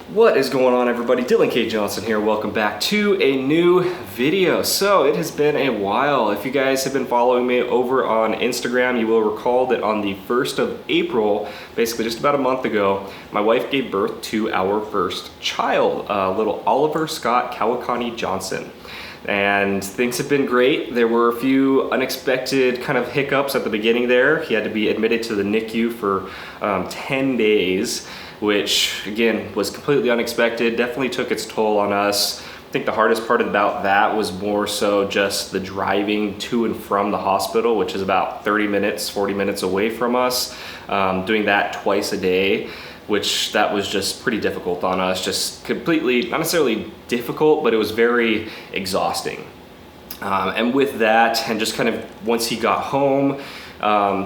What is going on, everybody? Dylan K. Johnson here. Welcome back to a new video. So it has been a while. If you guys have been following me over on Instagram, you will recall that on the 1st of April, basically just about a month ago, my wife gave birth to our first child, little Oliver Scott Kawakani Johnson. And things have been great. There were a few unexpected kind of hiccups at the beginning there. He had to be admitted to the NICU for 10 days. Which again was completely unexpected, definitely took its toll on us. I think the hardest part about that was more so just the driving to and from the hospital, which is about 30 minutes, 40 minutes away from us, doing that twice a day, which that was just pretty difficult on us, just completely, not necessarily difficult, but it was very exhausting. And with that, and just kind of once he got home,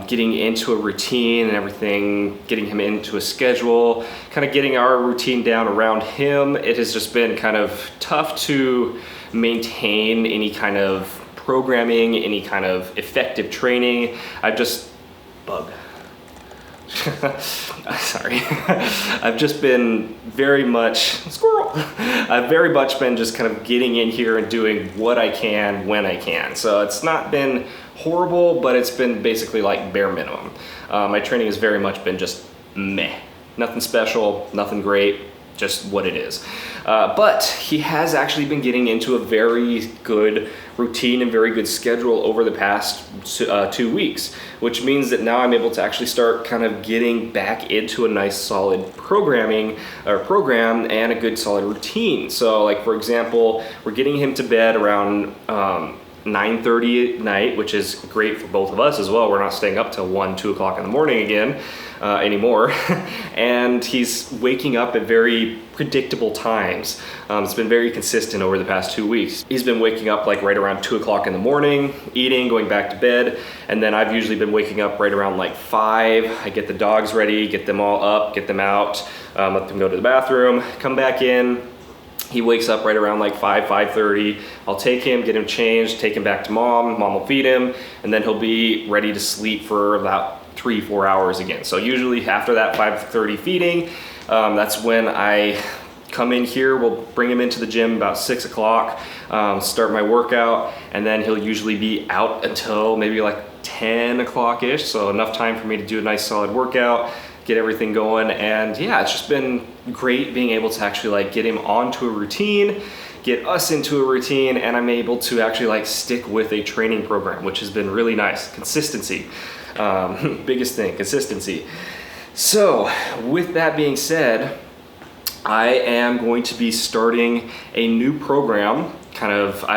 getting into a routine and everything, getting him into a schedule, kind of getting our routine down around him, it has just been kind of tough to maintain any kind of programming, any kind of effective training. Sorry. I've just been very much, I've very much been just kind of getting in here and doing what I can when I can. So it's not been horrible, but it's been basically like bare minimum. My training has very much been just meh. Nothing special, nothing great, just what it is. But he has actually been getting into a very good routine and very good schedule over the past 2 weeks, which means that now I'm able to actually start kind of getting back into a nice solid program and a good solid routine. So like, for example, we're getting him to bed around 9:30 at night, which is great for both of us as well. We're not staying up till 1, 2 o'clock in the morning again anymore. And he's waking up at very predictable times. It's been very consistent over the past 2 weeks. He's been waking up like right around 2 o'clock in the morning, eating, going back to bed. And then I've usually been waking up right around like 5. I get the dogs ready, get them all up, get them out, let them go to the bathroom, come back in. He wakes up right around like 5:30. I'll take him, get him changed, take him back to mom. Mom will feed him, and then he'll be ready to sleep for about 3-4 hours again. So usually after that 5:30 feeding, that's when I come in here. We'll bring him into the gym about 6 o'clock, start my workout, and then he'll usually be out until maybe like 10 o'clock-ish. So enough time for me to do a nice solid workout, get everything going. And yeah, it's just been great being able to actually like get him onto a routine, get us into a routine, and I'm able to actually like stick with a training program, which has been really nice. Consistency, biggest thing, consistency. So with that being said, I am going to be starting a new program.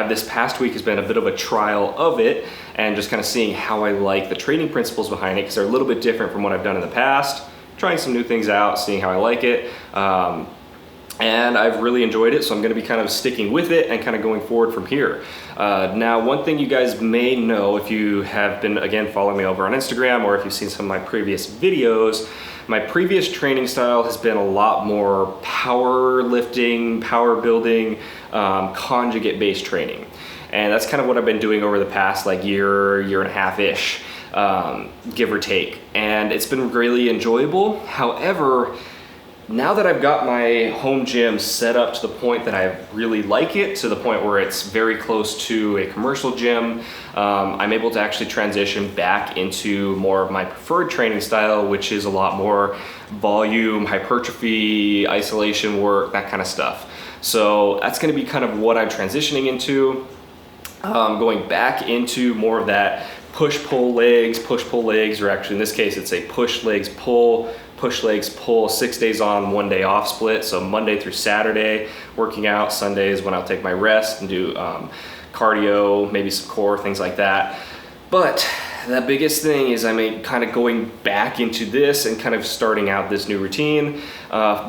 This past week has been a bit of a trial of it and just kind of seeing how I like the training principles behind it, because they're a little bit different from what I've done in the past. Trying some new things out, seeing how I like it. And I've really enjoyed it, so I'm gonna be kind of sticking with it and kind of going forward from here. Now, one thing you guys may know if you have been, again, following me over on Instagram, or if you've seen some of my previous videos, my previous training style has been a lot more powerlifting, power building, conjugate-based training. And that's kind of what I've been doing over the past like year and a half-ish. Give or take, and it's been really enjoyable. However, now that I've got my home gym set up to the point that I really like it, to the point where it's very close to a commercial gym, I'm able to actually transition back into more of my preferred training style, which is a lot more volume, hypertrophy, isolation work, that kind of stuff. So that's going to be kind of what I'm transitioning into, going back into more of that push-pull legs, or actually in this case it's a push legs pull, 6 days on, 1 day off split. So Monday through Saturday working out, Sundays when I'll take my rest and do cardio, maybe some core, things like that. But the biggest thing is I'm kind of going back into this and kind of starting out this new routine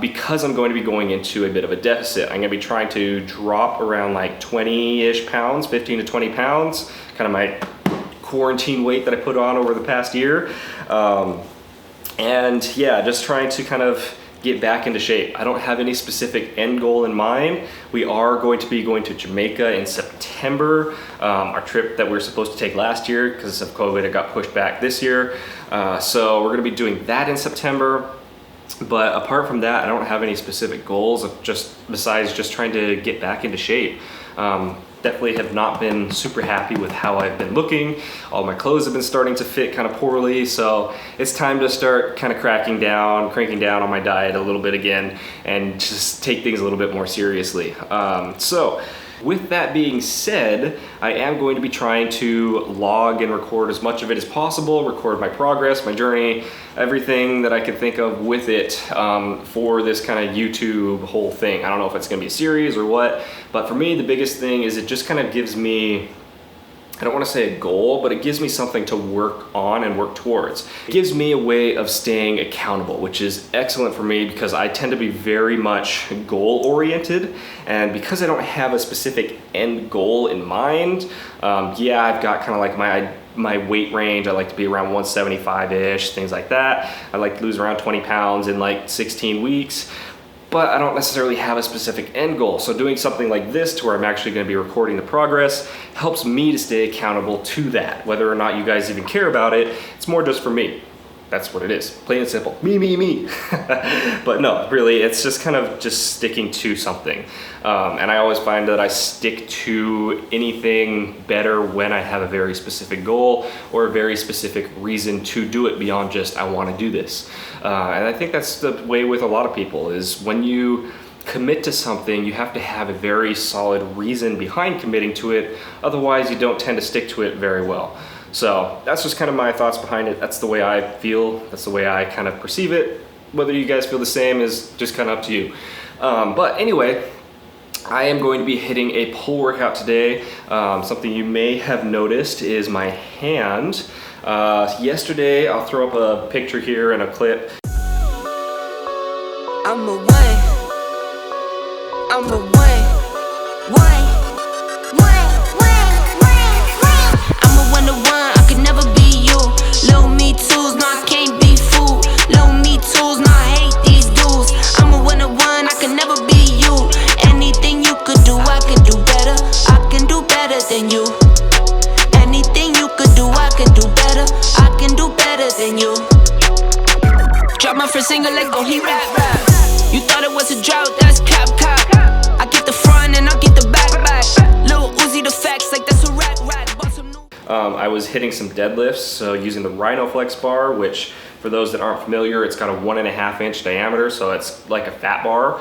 because I'm going to be going into a bit of a deficit. I'm going to be trying to drop around like 20-ish pounds, 15 to 20 pounds, kind of my quarantine weight that I put on over the past year. And yeah, just trying to kind of get back into shape. I don't have any specific end goal in mind. We are going to be going to Jamaica in September. Our trip that we were supposed to take last year because of COVID, it got pushed back this year. So we're gonna be doing that in September. But apart from that, I don't have any specific goals besides just trying to get back into shape. Definitely have not been super happy with how I've been looking. All my clothes have been starting to fit kind of poorly, so it's time to start kind of cranking down on my diet a little bit again and just take things a little bit more seriously. So with that being said, I am going to be trying to log and record as much of it as possible, record my progress, my journey, everything that I can think of with it for this kind of YouTube whole thing. I don't know if it's gonna be a series or what, but for me, the biggest thing is it just kind of gives me, I don't want to say a goal, but it gives me something to work on and work towards. It gives me a way of staying accountable, which is excellent for me because I tend to be very much goal oriented. And because I don't have a specific end goal in mind, yeah, I've got kind of like my weight range. I like to be around 175-ish, things like that. I like to lose around 20 pounds in like 16 weeks. But I don't necessarily have a specific end goal. So doing something like this to where I'm actually gonna be recording the progress helps me to stay accountable to that. Whether or not you guys even care about it, it's more just for me. That's what it is, plain and simple. Me. But no, really, it's just kind of just sticking to something. And I always find that I stick to anything better when I have a very specific goal or a very specific reason to do it beyond just, I wanna do this. And I think that's the way with a lot of people is when you commit to something, you have to have a very solid reason behind committing to it. Otherwise, you don't tend to stick to it very well. So that's just kind of my thoughts behind it. That's the way I feel. That's the way I kind of perceive it. Whether you guys feel the same is just kind of up to you. But anyway, I am going to be hitting a pull workout today. Something you may have noticed is my hand. Yesterday, I'll throw up a picture here and a clip. I'm a one, I could never be you. Little me tools, no I can't be fooled. Little me tools, no I hate these dudes. I'm a one, I could never be you. Anything you could do, I can do better. I can do better than you. Anything you could do, I can do better. I can do better than you. Drop my first single, let go, he rap. You thought it was a drought, that's cap. I get the front and I get the back. Lil Uzi the facts, like that's a rat. I was hitting some deadlifts, so using the Rhino-Flex bar, which for those that aren't familiar, it's got a 1.5 inch diameter, so it's like a fat bar.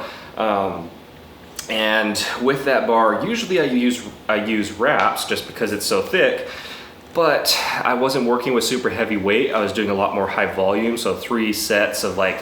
And with that bar, usually I use wraps just because it's so thick, but I wasn't working with super heavy weight. I was doing a lot more high volume, so 3 sets of like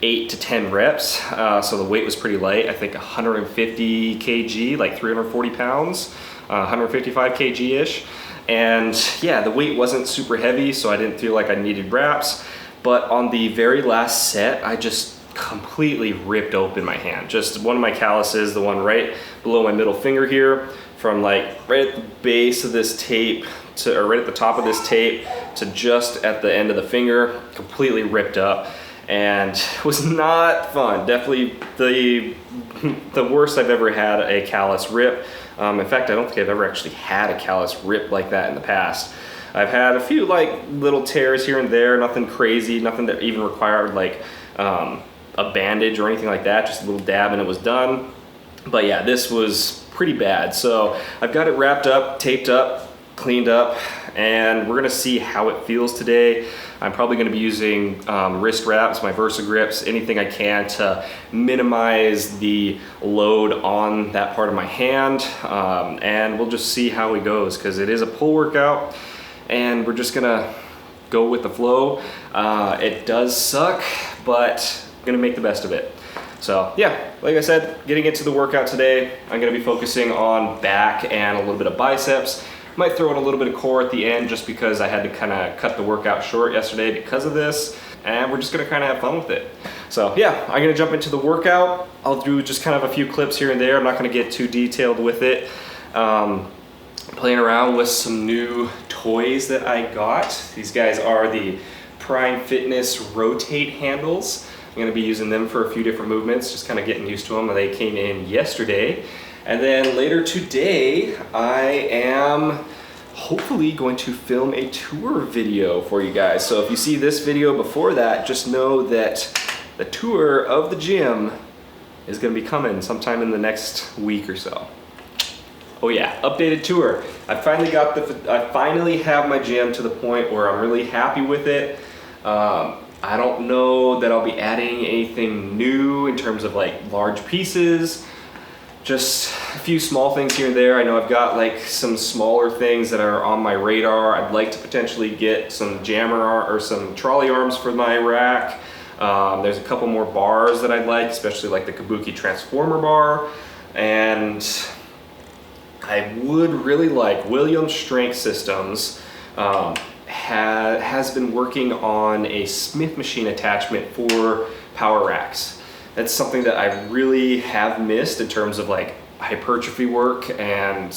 8 to 10 reps. So the weight was pretty light. I think 150 kg, like 340 pounds, 155 kg-ish. And yeah, the weight wasn't super heavy, so I didn't feel like I needed wraps. But on the very last set, I just completely ripped open my hand. Just one of my calluses, the one right below my middle finger here, from like right at the base of this tape to, or right at the top of this tape to just at the end of the finger, completely ripped up. And it was not fun. Definitely the worst I've ever had a callus rip. In fact, I don't think I've ever actually had a callus rip like that in the past. I've had a few like little tears here and there, nothing crazy, nothing that even required like a bandage or anything like that, just a little dab and it was done. But yeah, this was pretty bad. So I've got it wrapped up, taped up, cleaned up, and we're gonna see how it feels today. I'm probably gonna be using wrist wraps, my Versa grips, anything I can to minimize the load on that part of my hand. And we'll just see how it goes, because it is a pull workout and we're just gonna go with the flow. It does suck, but I'm gonna make the best of it. So yeah, like I said, getting into the workout today, I'm gonna be focusing on back and a little bit of biceps. Might throw in a little bit of core at the end just because I had to kind of cut the workout short yesterday because of this, and we're just gonna kind of have fun with it. So yeah, I'm gonna jump into the workout. I'll do just kind of a few clips here and there. I'm not gonna get too detailed with it. Playing around with some new toys that I got. These guys are the Prime Fitness Rotate handles. I'm gonna be using them for a few different movements, just kind of getting used to them. They came in yesterday. And then later today, I am hopefully going to film a tour video for you guys. So if you see this video before that, just know that the tour of the gym is gonna be coming sometime in the next week or so. Oh yeah, updated tour. I finally have my gym to the point where I'm really happy with it. I don't know that I'll be adding anything new in terms of like large pieces. Just a few small things here and there. I know I've got like some smaller things that are on my radar. I'd like to potentially get some or some trolley arms for my rack. There's a couple more bars that I'd like, especially like the Kabuki Transformer bar. And I would really like Williams Strength Systems has been working on a Smith machine attachment for power racks. That's something that I really have missed in terms of like hypertrophy work and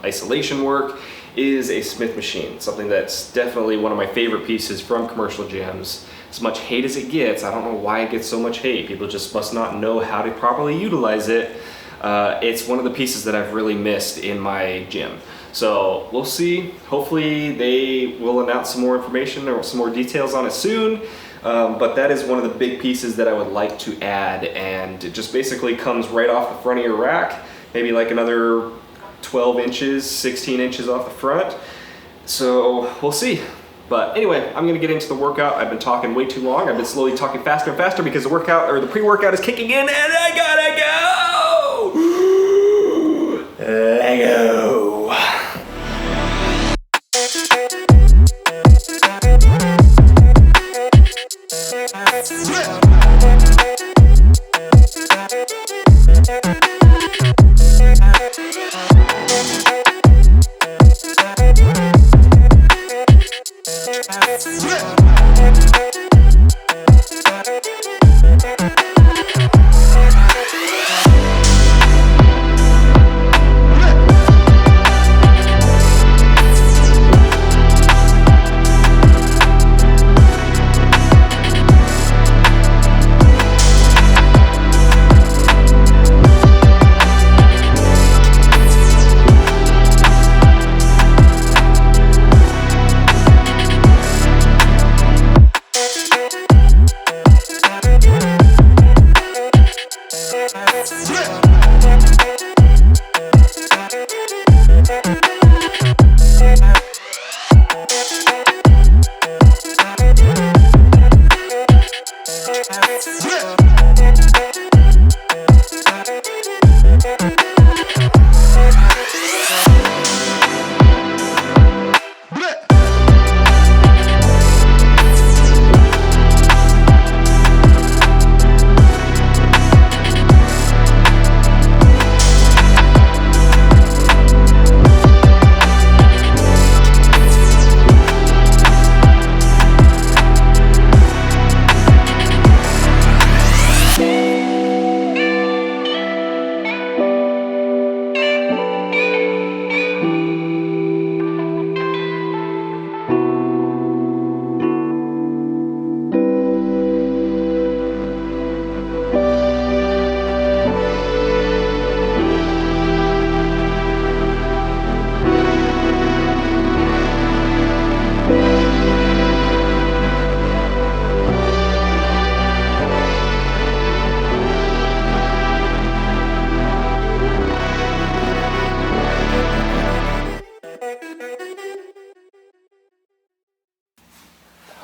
isolation work, is a Smith machine. Something that's definitely one of my favorite pieces from commercial gyms. As much hate as it gets, I don't know why it gets so much hate. People just must not know how to properly utilize it. It's one of the pieces that I've really missed in my gym. So we'll see. Hopefully they will announce some more information or some more details on it soon. But that is one of the big pieces that I would like to add, and it just basically comes right off the front of your rack, maybe like another 12 inches, 16 inches off the front. So we'll see. But anyway, I'm gonna get into the workout. I've been talking way too long. I've been slowly talking faster and faster because the workout or the pre-workout is kicking in, and I gotta go! Let go!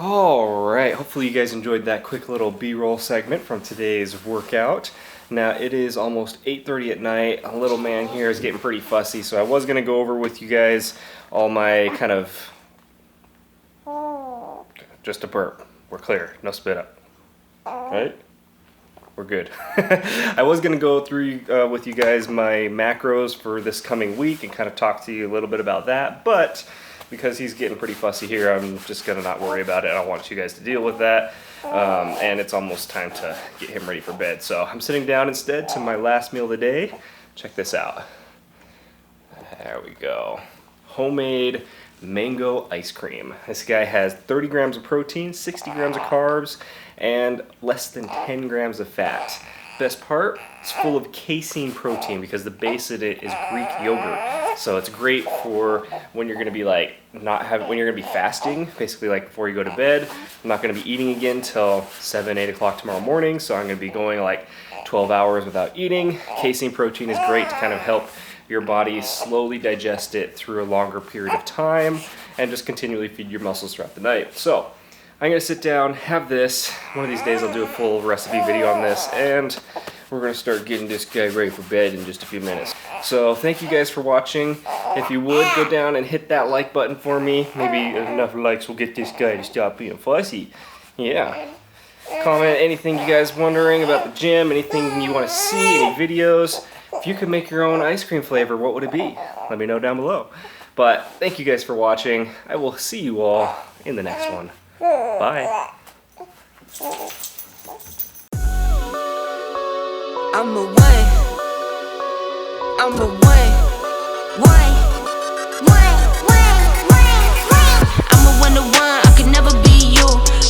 Alright, hopefully you guys enjoyed that quick little B-roll segment from today's workout. Now it is almost 8:30 at night. A little man here is getting pretty fussy, so I was going to go over with you guys all my kind of... Just a burp. We're clear. No spit up. Right? We're good. I was going to go through with you guys my macros for this coming week and kind of talk to you a little bit about that, but because he's getting pretty fussy here, I'm just going to not worry about it. I don't want you guys to deal with that. And it's almost time to get him ready for bed. So I'm sitting down instead to my last meal of the day. Check this out. There we go. Homemade mango ice cream. This guy has 30 grams of protein, 60 grams of carbs, and less than 10 grams of fat. Best part, it's full of casein protein because the base of it is Greek yogurt. So it's great for when you're gonna be like when you're gonna be fasting, basically like before you go to bed. I'm not gonna be eating again till 7, 8 o'clock tomorrow morning. So I'm gonna be going like 12 hours without eating. Casein protein is great to kind of help your body slowly digest it through a longer period of time and just continually feed your muscles throughout the night. So I'm gonna sit down, have this. One of these days I'll do a full recipe video on this, and we're gonna start getting this guy ready for bed in just a few minutes. So thank you guys for watching. If you would, go down and hit that like button for me. Maybe enough likes will get this guy to stop being fussy. Yeah. Comment anything you guys wondering about the gym, anything you wanna see, any videos. If you could make your own ice cream flavor, what would it be? Let me know down below. But thank you guys for watching. I will see you all in the next one. Bye. I'm a one. I'm a one. I'm a 1 to 1. I could never be you.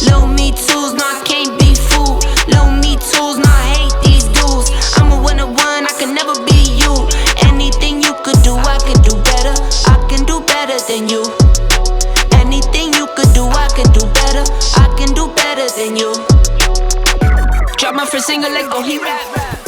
Low me tools, no I can't be fooled. Low me tools, no I hate these dudes. I'm a 1 to 1. I could never be you. Anything you could do, I could do better. I can do better than you. Anything you could do, I can do better. I can do better than you. Drop my first single, let go, he rap.